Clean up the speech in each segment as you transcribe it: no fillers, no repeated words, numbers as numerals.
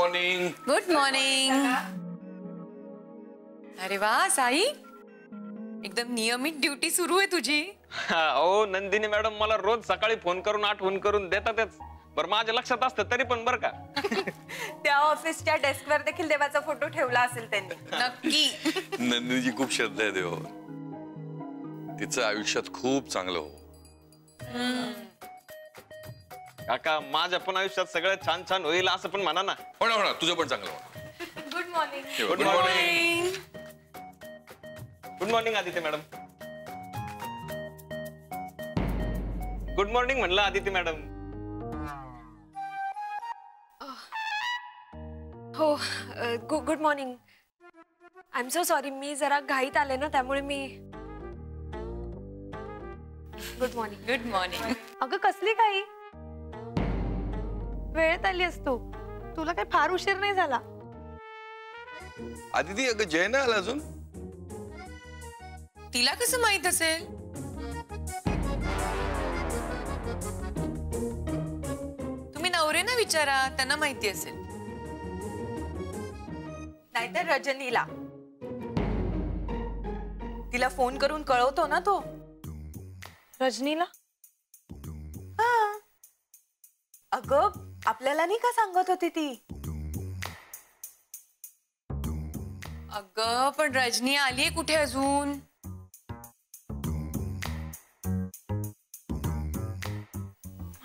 Morning. Good morning. अरे वा साई, एकदम नियमित ड्युटी सुरू आहे तुझी. हो नंदिनी मॅडम मला रोज सकाळी फोन करून आठवण करून देतातच. बरं माझ्या लक्षात असतं तरी पण बरं का. त्या ऑफिसच्या डेस्कवर देखील देवाचा फोटो ठेवला असेल त्यांनी. नक्की. नंदिनीची खूप श्रद्धा आहे देवावर. तिचं आयुष्यात खूप चांगलं हो. काका माझ्या पण आयुष्यात सगळं छान छान होईल असं पण म्हणा ना. होणार तुझं पण चांगलं हो. Good morning. Good morning. Good morning Aditya madam. Good morning म्हणलं आदित्य मॅडम. हो good morning. I am so sorry, मी जरा घाईत आले ना त्यामुळे मी. Good morning. Good morning. अगं कसली काही वेळेत आली असतो, तुला काही फार उशीर नाही झाला. आदिती अगं जय नाही आला अजून. तिला कसं माहित असेल? तुम्ही नवऱ्यांना विचारा, त्यांना माहिती असेल. नाहीतर रजनीला, तिला फोन करून कळवतो ना तो. रजनीला? अगं आपल्याला नाही का सांगत होती ती. अगं पण रजनी आलीये कुठे अजून?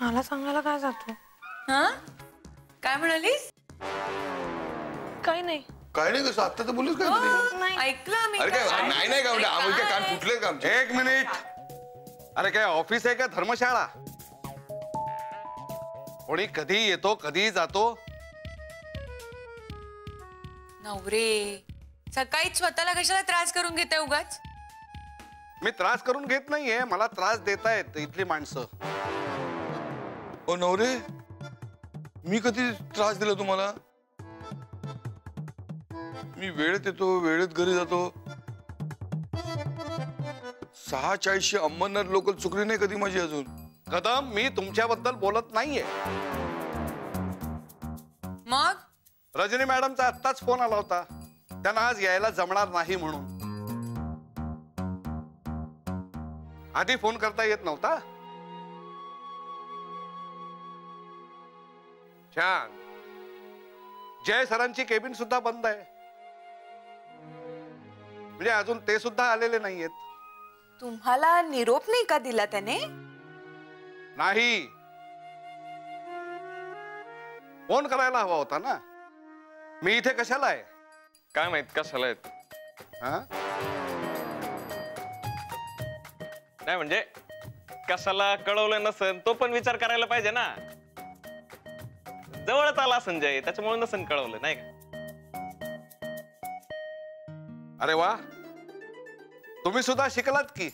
मला सांगायला काय जातो? हा काय म्हणालीस? काही नाही. काय नाही कसं आता तर बोलूच काय. ऐकलं मी. अरे काय नाही का म्हणजे आम्ही काय कान फुटले का आमचे. एक मिनिट. अरे काय ऑफिस आहे का धर्मशाळा? कोणी कधी येतो कधी जातो. नवरे सकाळी स्वतःला कशाला त्रास करून घेताय उगाच? मी त्रास करून घेत नाहीये, मला त्रास देतायत इथली माणसं. ओ नवरे, मी कधी त्रास दिला तुम्हाला? मी वेळेत येतो, वेळेत घरी जातो. 6:40 अंमरनाथ लोकल चुकली नाही कधी माझी अजून. कदम, मी तुमच्याबद्दल बोलत नाहीये. मग रजनी मॅडमचा आत्ताच फोन आला होता, त्यांना आज यायला जमणार नाही म्हणून. आधी फोन करता येत नव्हता. छान. जय सरांची केबिन सुद्धा बंद आहे, म्हणजे अजून ते सुद्धा आलेले नाहीयेत. तुम्हाला निरोप नाही का दिला त्याने? नाही, फोन करायला हवा होता ना. मी इथे कशाला आहे? काय माहित कशाला आहेत. हा? नाही म्हणजे कशाला कळवलं नसन तो पण विचार करायला पाहिजे ना. जवळच आला संजय, त्याच्यामुळे नसन कळवलं नाही का. अरे वा, तुम्ही सुद्धा शिकलात की.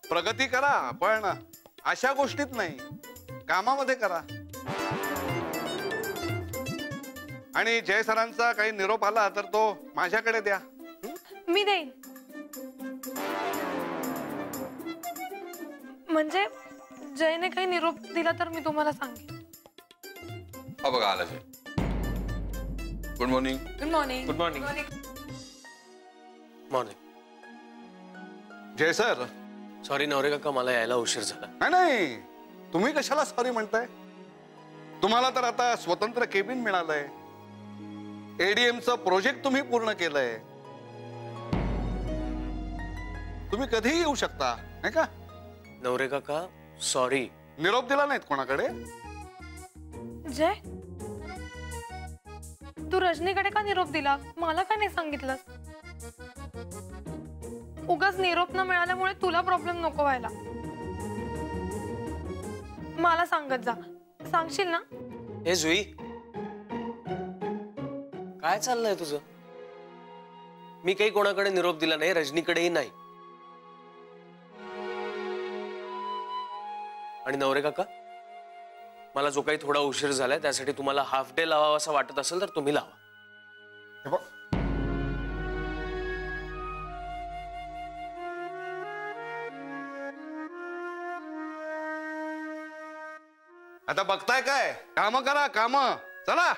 प्रगती करा, पण अशा गोष्टीत नाही, कामामध्ये करा. आणि जय सरांचा काही निरोप आला तर तो माझ्याकडे द्या. मी देईन. म्हणजे जयने काही निरोप दिला तर मी तुम्हाला सांगेन. हा बघा आला Jay. Good morning. Good morning. Good morning. Morning. Jay sir. Sorry Navare काका, मला यायला उशीर झाला. नाही नाही, तुम्ही कशाला सॉरी म्हणताय? तुम्हाला तर आता स्वतंत्र केबिन मिळालंय. एडीएमचं प्रोजेक्ट तुम्ही पूर्ण केलंय. तुम्ही कधीही येऊ शकता, नाही का? नवरे काका सॉरी. निरोप दिला नाहीत कोणाकडे? जय, तू रजनीकडे का निरोप दिला? मला का नाही सांगितलं? उगाच निरोप न मिळाल्यामुळे तुला प्रॉब्लेम नको व्हायला. मला सांगत जा. सांगशील ना? हे जुई, काय चाललंय तुझं? मी काही कोणाकडे निरोप दिला नाही, रजनीकडेही नाही. आणि नवरे काका, मला जो काही थोडा उशीर झालाय त्यासाठी तुम्हाला हाफ डे लावावा असं वाटत असेल तर तुम्ही लावा. आता बघताय काय, काम करा काम, चला.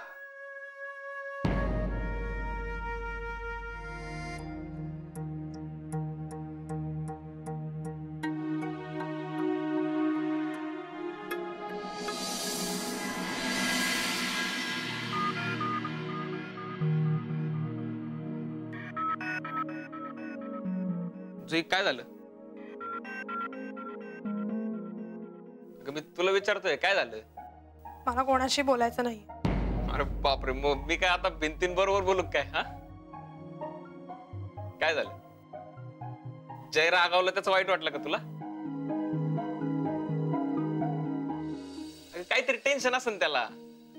जुई काय झालं? अगं मी तुला विचारतोय काय झालं? मला कोणाशी बोलायचं नाही. अरे बापरे, मग मी काय आता भिंतीन बरोबर बोलू काय? हा काय झालं? जय रागावलं त्याचं वाईट वाटलं का तुला? अगं काहीतरी टेन्शन असेल त्याला,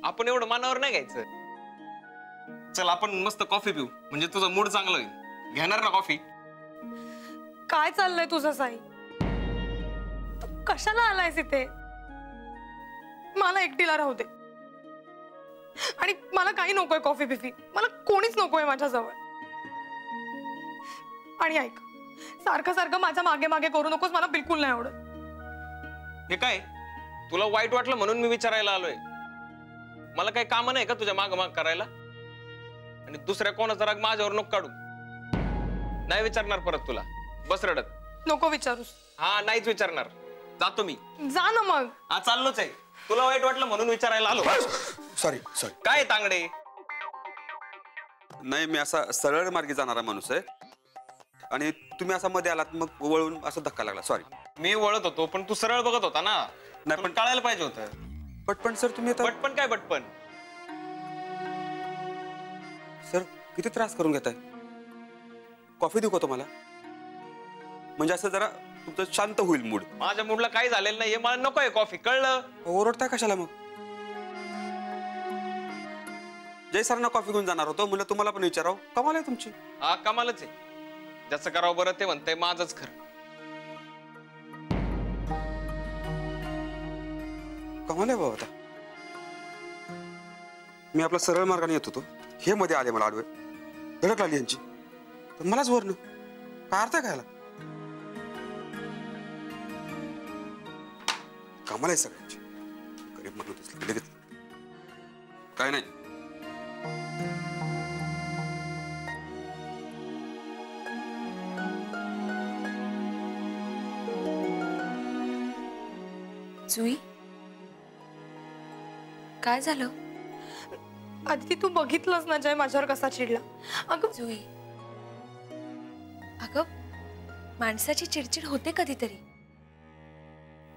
आपण एवढं मनावर नाही घ्यायचं. चल आपण मस्त कॉफी पिऊ, म्हणजे तुझा मूड चांगला होईल. घेणार ना कॉफी? काय चाललंय तुझं साई? तू कशाला आलायस इथे? मला एकटीला राहू दे. आणि मला काही नकोय कॉफी बिफी, मला कोणीच नकोय माझ्या जवळ. आणि ऐक, सारखं सारखं माझ्या मागे मागे करू नकोस, मला बिलकुल नाही आवडत. हे काय, तुला वाईट वाटलं म्हणून मी विचारायला आलोय. मला काही काम नाही का तुझ्या माग माग करायला? आणि दुसऱ्या कोणाचा राग माझ्यावर नको काढू. नाही विचारणार परत तुला. बस रडत. नको विचारूस. हा नाहीच विचारणार. जातो मी. जा ना मग. हा चाललोच आहे. तुला वाईट वाटलं म्हणून विचारायला आलो. सॉरी. काय तांगडे? नाही, मी असा सरळ मार्गी जाणारा माणूस आहे आणि तुम्ही असा मध्ये आलात, मग वळून असा धक्का लागला. सॉरी. मी वळत होतो पण तू सरळ बघत होता ना. नाही पण कळायला पाहिजे होतं. पटपण सर, तुम्ही आता बटपण काय बटपण? सर किती त्रास करून घेताय. कॉफी देऊ का तुम्हाला? म्हणजे असं जरा तुमचं शांत होईल मूड. माझ्या मूडला काही झालेलं नाहीये. मला नकोय कॉफी, कळलं? ओरडताय कशाला मग? जय सरांना कॉफी घेऊन जाणार होतो, म्हणलं तुम्हाला पण विचारावं. कमाल आहे तुमची. हा कमालच आहे. ज्याचं करावं बरं ते म्हणतंय माझंच खरं. कमाल आहे बाबा. आता मी आपला सरळ मार्गाने येत होतो, हे मध्ये आले मला आडवे, धडक लागली यांची, तर मलाच वरनं काय अर्थ आहे खायला. कमाल आहे सगळ्यांची. गरीब म्हणून लगेच काय नाही. जुई, काय झालं? आदिती, तू बघितलंस ना जय माझ्यावर कसा चिडला. अगं जुई, अगं माणसाची चिडचिड होते कधीतरी,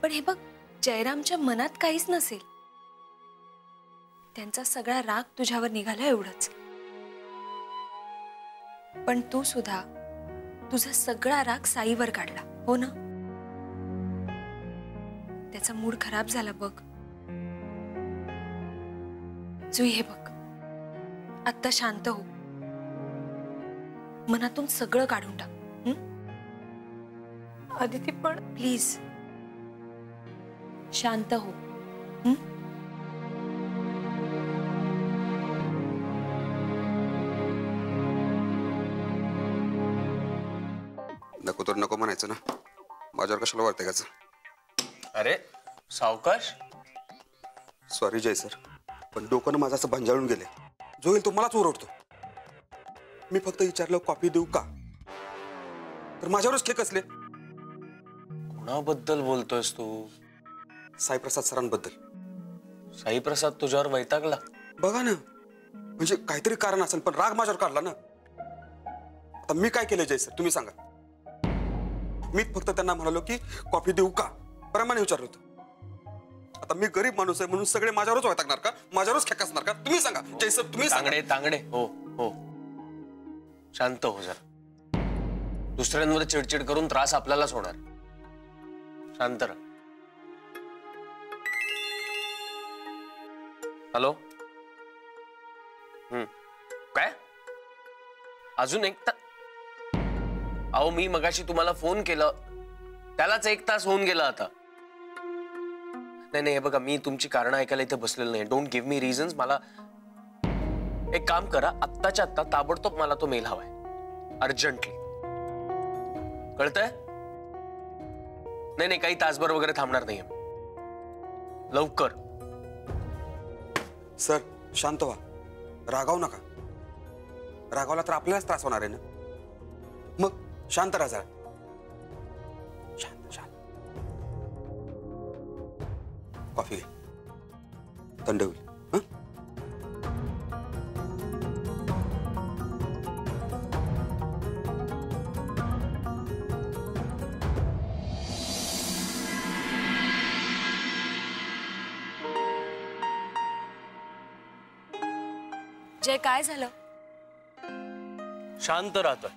पण हे बघ, जयरामच्या मनात काहीच नसेल. त्यांचा सगळा राग तुझ्यावर निघाला एवढंच. पण तू सुद्धा तुझा सगळा राग साईवर काढला, हो ना? त्याचा मूड खराब झाला बघ. जुई, हे बघ, आत्ता शांत हो. मनातून सगळं काढून टाक. आदिती, पण प्लीज शांत हो. नको तर नको म्हणायचं ना. माझ्यावर कशाला वाटतं त्याचं. अरे सावकाश. सॉरी जय सर, पण डोकं माझं असं भंजाळून गेले. जो येईल तो मलाच ओरडतो. मी फक्त विचारलं कॉफी देऊ का, तर माझ्यावरच खेक असले. कोणाबद्दल बोलतोयस तू? साईप्रसाद सरांबद्दल. साईप्रसाद तुझ्यावर वैतागला? बघा ना, म्हणजे काहीतरी कारण असेल, पण राग माझ्यावर काढला ना. आता मी काय केलं जय सर, तुम्ही सांगा. मी फक्त त्यांना म्हणालो की कॉफी देऊ का, प्रमाणे विचारलं होतं. आता मी गरीब माणूस आहे म्हणून सगळे माझ्यावरच वैतागणार का, माझ्यावरच खेक असणार का? तुम्ही सांगा जय सर, तुम्ही सांगा. तांगडे हो हो, शांत हो जरा. दुसऱ्यांवर चिडचिड करून त्रास आपल्यालाच होणार. शांत राहा. हॅलो. काय अजून एक तास? अहो मी मगाशी तुम्हाला फोन केला, त्यालाच 1 तास होऊन गेला आता. नाही हे बघा, मी तुमची कारण ऐकायला इथे बसलेलं नाही. Don't give me reasons. मला एक काम करा, आत्ताच्या आत्ता ताबडतोब मला तो मेल हवाय, अर्जंटली. कळतंय? नाही काही तासभर वगैरे थांबणार नाहीये. लवकर सर शांत व्हा, रागावू नका. रागावला तर आपल्यालाच त्रास होणार आहे ना. मग शांत राहा जरा. शांत शांत. कॉफी घे, थंड होईल. हं? जय, काय झालं? शांत राहतोय.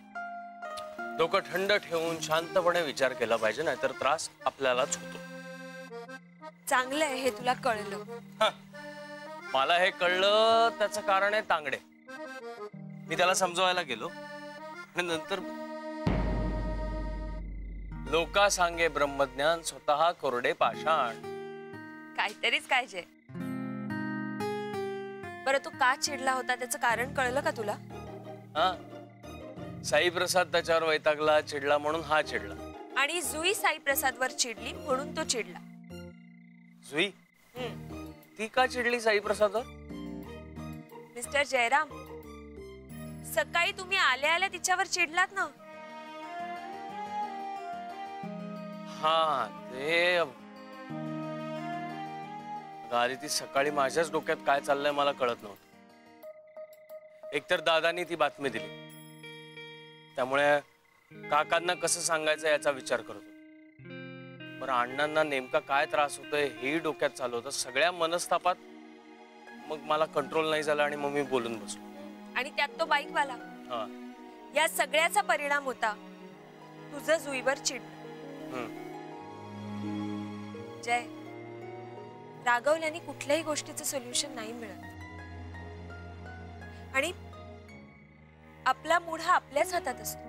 डोकं थंड ठेवून शांतपणे विचार केला पाहिजे, नाहीतर त्रास आपल्यालाच होतो. चांगलं आहे हे तुला कळलं. मला हे कळलं त्याचं कारण आहे तांगडे. मी त्याला समजवायला गेलो आणि नंतर लोका सांगे ब्रह्मज्ञान, स्वतः कोरडे पाषाण. काहीतरीच काय जय. बरं, तू का चिडला होता त्याचं कारण कळलं का तुला? हा, साई प्रसाद त्याच्यावर वैतागला, चिडला म्हणून हा चिडला. आणि जुई साई प्रसादवर चिडली म्हणून तो चिडला. जुई ती का चिडली साई प्रसादवर? मिस्टर जयराम, सकाळी तुम्ही आल्या आल्या तिच्यावर चिडलात ना. हा, ते आधी ती सकाळी माझ्याच डोक्यात काय चाललंय मला कळत नव्हतं. एकतर दादानी ती बातमी दिली, त्यामुळे काकांना कसं सांगायचं याचा विचार करत होतो. बरं, अण्णांना नेमका काय त्रास होतोय हेही डोक्यात चालू होतं. सगळ्या मनस्तापात मग मला कंट्रोल नाही झाला आणि मग मी बोलून बसलो. आणि त्यात तो बाईकवाला. हा, या सगळ्याचा परिणाम होता तुझं जुईवर चिडणं. जय, रागवल्याने कुठल्याही गोष्टीचं सोल्युशन नाही मिळत. आणि आपला मूड हा आपल्याच हातात असतो.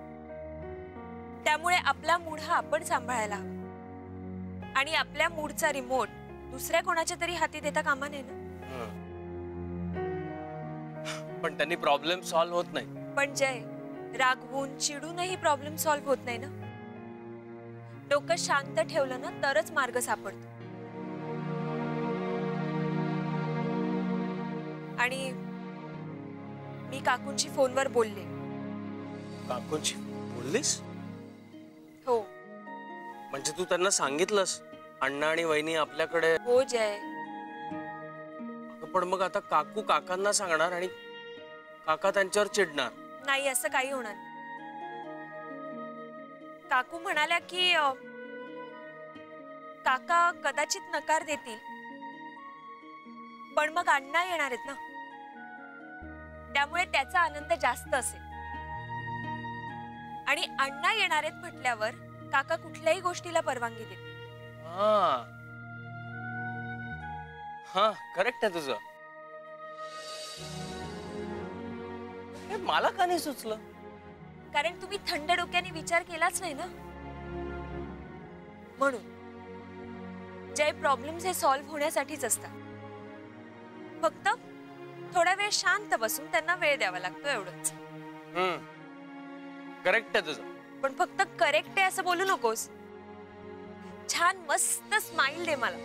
त्यामुळे आपला मूड हा आपण सांभाळायला हवा. आणि आपल्या मूडचा रिमोट दुसऱ्या कोणाच्या तरी हाती देता कामा नये ना. पण त्यांनी प्रॉब्लेम सॉल्व्ह होत नाही. पण जय, रागवून चिडूनही प्रॉब्लेम सॉल्व्ह होत नाही ना. डोकं शांत ठेवलं ना तरच मार्ग सापडतो. आणि मी काकूंची फोनवर बोलले. काकूंची बोललीस? हो. म्हणजे तू त्यांना सांगितलंस अण्णा आणि वहिनी आपल्याकडे? हो जय. पण मग आता काकू काकांना सांगणार आणि काका त्यांच्यावर चिडणार. नाही, असं काही होणार. काकू म्हणाल्या की काका कदाचित नकार देतील, पण मग अण्णा येणार आहेत ना, त्यामुळे त्याचा आनंद जास्त असेल. आणि अण्णा येणार आहेत म्हटल्यावर काका कुठल्याही गोष्टीला परवानगी देतील. हा, करेक्ट आहे तुझं. मला का नाही सुचलं? कारण तुम्ही थंड डोक्याने विचार केलाच नाही ना. म्हणून जे प्रॉब्लेम्स हे सॉल्व्ह होण्यासाठीच असतात. फक्त थोडा वेळ शांत बसून त्यांना वेळ द्यावा लागतो, एवढंच. करेक्ट आहे तुझं. पण फक्त करेक्ट आहे असं बोलू नकोस. छान मस्त स्माइल दे मला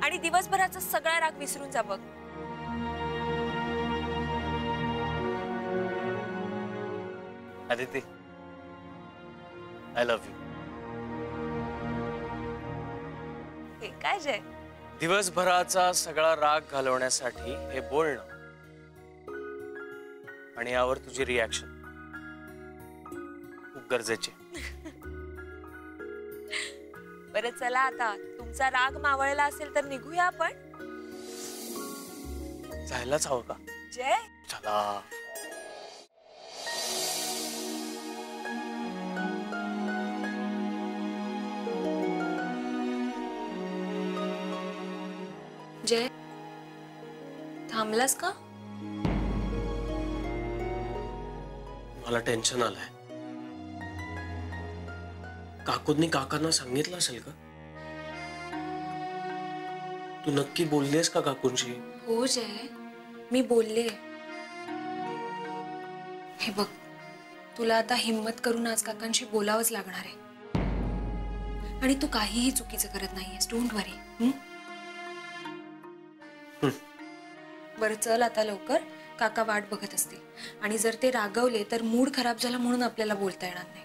आणि दिवसभराचा सगळा राग विसरून जा बघ. Aditi, I love you. हे काय जय? दिवसभराचा सगळा राग घालवण्यासाठी हे बोलणं आणि यावर तुझी रिॲक्शन खूप गरजेची. बरं, चला आता. तुमचा राग मावळला असेल तर निघूया आपण. जायलाच हवं का? जय, चला. जय, थांबलास का? मला टेन्शन आलंय. काकूंनी काकांना सांगितलं असेल का? तू नक्की बोललीस का काकूंशी? हो जय, मी बोलले. हे बघ, तुला आता हिम्मत करून आज काकांशी बोलावंच लागणार आहे. आणि तू काहीही चुकीचं करत नाहीयेस. डोंट वरी. बरं चल आता लवकर, काका वाट बघत असतील आणि जर ते रागवले तर मूड खराब झाला म्हणून आपल्याला बोलता येणार नाही.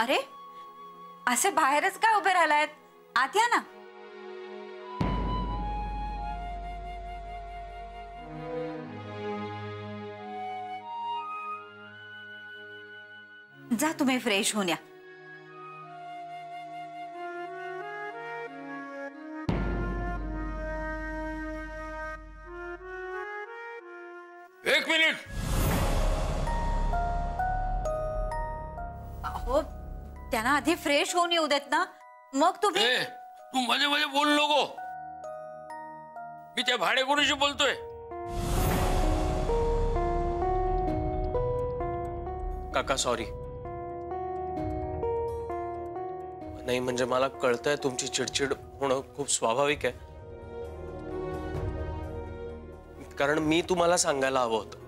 अरे असे बाहेरच काय उभे राहिलायत? आत या ना. जा तुम्ही फ्रेश होऊन या. एक मिनिट. हो त्यांना आधी फ्रेश होऊन येऊ देत ना, मग तुम्ही. तू मध्ये मध्ये बोल नको. मी त्या भाडेकरूशी बोलतोय. काका सॉरी. नाही म्हणजे मला कळतंय तुमची चिडचिड होणं खूप स्वाभाविक आहे, कारण मी तुम्हाला सांगायला हवं होतं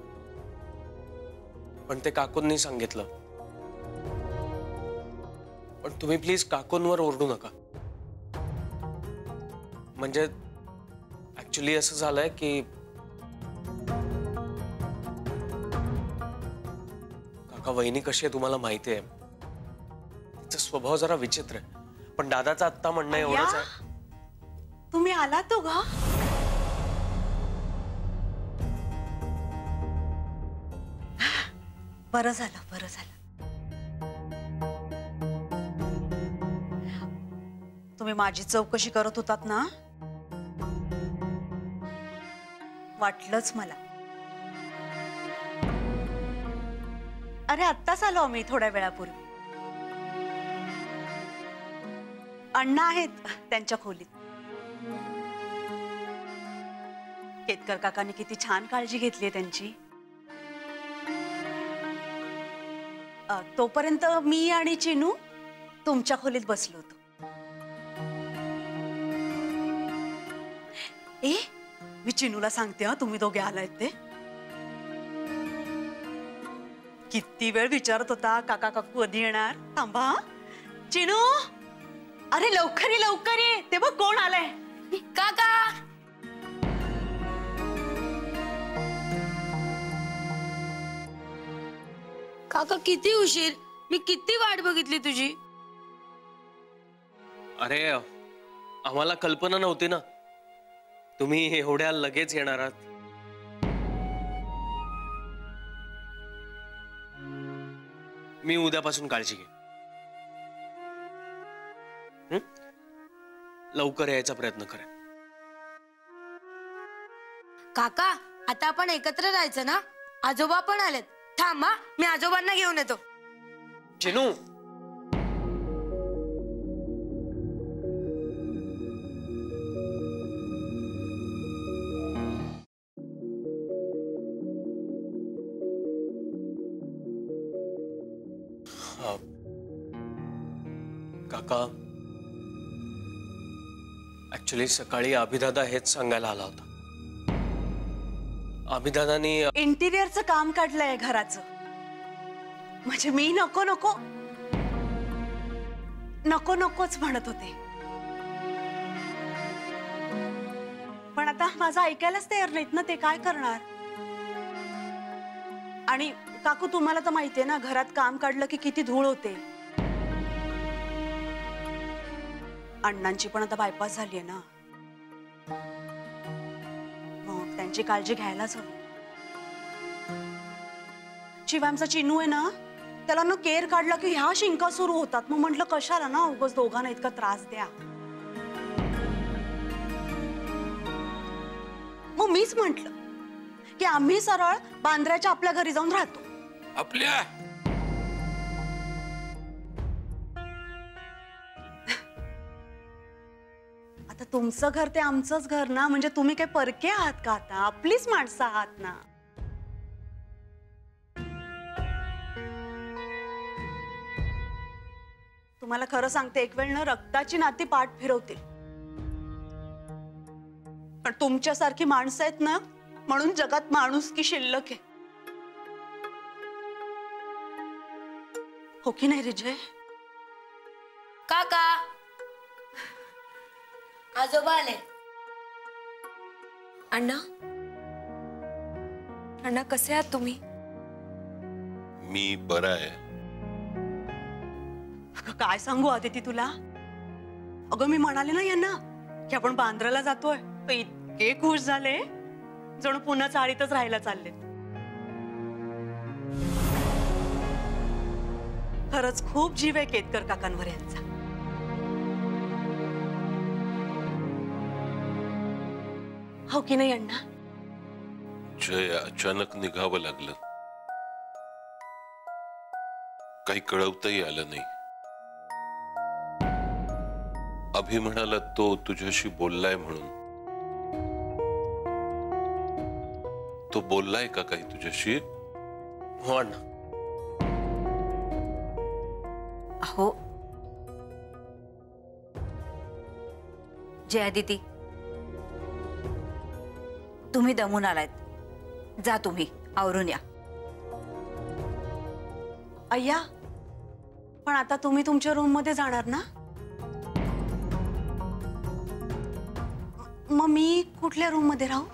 पण ते काकूंनी सांगितलं. पण तुम्ही प्लीज काकूंवर ओरडू नका. म्हणजे ऍक्च्युली असं झालंय की काका वहिनी कशी आहे तुम्हाला माहिती आहे. तिचा स्वभाव जरा विचित्र आहे. पण दादाचं आत्ता म्हणणं एवढंच आहे. तुम्ही आला तो गा. बरं झालं बरं झालं. तुम्ही माझी चौकशी करत होतात ना, वाटलंच मला. अरे आत्ताच आलो आम्ही थोड्या वेळापूर्वी. अण्णा आहेत त्यांच्या खोलीत. केतकर काकांनी किती छान काळजी घेतली त्यांची. तोपर्यंत मी आणि चिनू तुमच्या खोलीत बसलो होतो. ए मी चिनूला सांगते हा, तुम्ही दोघे आलायत ते. किती वेळ विचारत होता काका काकू कधी येणार. थांबा चिनू, अरे लवकर ये लवकर ये. ते बघ कोण आलंय. काका. काका किती उशीर, मी किती वाट बघितली तुझी. अरे आम्हाला कल्पना नव्हती ना तुम्ही एवढ्या लगेच येणार आहात. मी उद्यापासून काळजी घे. लवकर यायचा प्रयत्न करेन. काका आता आपण एकत्र राहायचं ना. आजोबा पण आलेत. थांबा मी आजोबांना घेऊन येतो. चिनू काका ऍक्च्युली सकाळी अभिदादा हेच सांगायला आला होता. अभिदादानी इंटिरियरचं काम काढलंय घराचं. म्हणजे मी नको नको नको नकोच म्हणत होते, पण आता माझं ऐकायलाच तयार नाहीत ना ते. काय करणार. आणि काकू तुम्हाला तर माहितीये ना, घरात काम काढलं की किती धूळ होते. अण्णांची पण आता बायपास झालीये ना, मग त्यांची काळजी घ्यायलाच हवी. शिवाय आमचा चिनू आहे ना, त्याला ना केअर काढला की ह्या शिंका सुरू होतात. मग म्हटलं कशाला ना उगाच दोघांना इतका त्रास द्या. मग मीच म्हंटल की आम्ही सरळ बांद्र्याच्या आपल्या घरी जाऊन राहतो. आपल्या आता तुमचं घर ते आमचंच घर ना. म्हणजे तुम्ही काय परके आहात का? आता आपलीच माणसं आहात ना. तुम्हाला खरं सांगते, एक वेळ ना रक्ताची नाती पाठ फिरवतील. पण तुमच्यासारखी माणसं आहेत ना, म्हणून जगात माणुसकी शिल्लक आहे. हो की नाही रिजय? काका आजोबा आले. अण्णा अण्णा कसे आहात तुम्ही? मी बरा आहे. काय सांगू आदिती तुला? अगं मी म्हणाले ना यांना की आपण बांद्राला जातोय, तर इतके खुश झाले जणू पुन्हा चाळीतच राहायला चालले. खरंच खूप जीव आहे केतकर काकांवर यांचा. हो की नाही अण्णा? जय अचानक निघावं लागलं, काही कळवताही आलं नाही. अभि म्हणाला तो तुझ्याशी बोललाय म्हणून. तो बोललाय का काही तुझ्याशी? हो अण्णा. हो जय आदिती, तुम्ही दमून आलायत, जा तुम्ही आवरून या. अय्या, पण आता तुम्ही तुमच्या रूम मध्ये जाणार ना? मग मी कुठल्या रूम मध्ये राहू?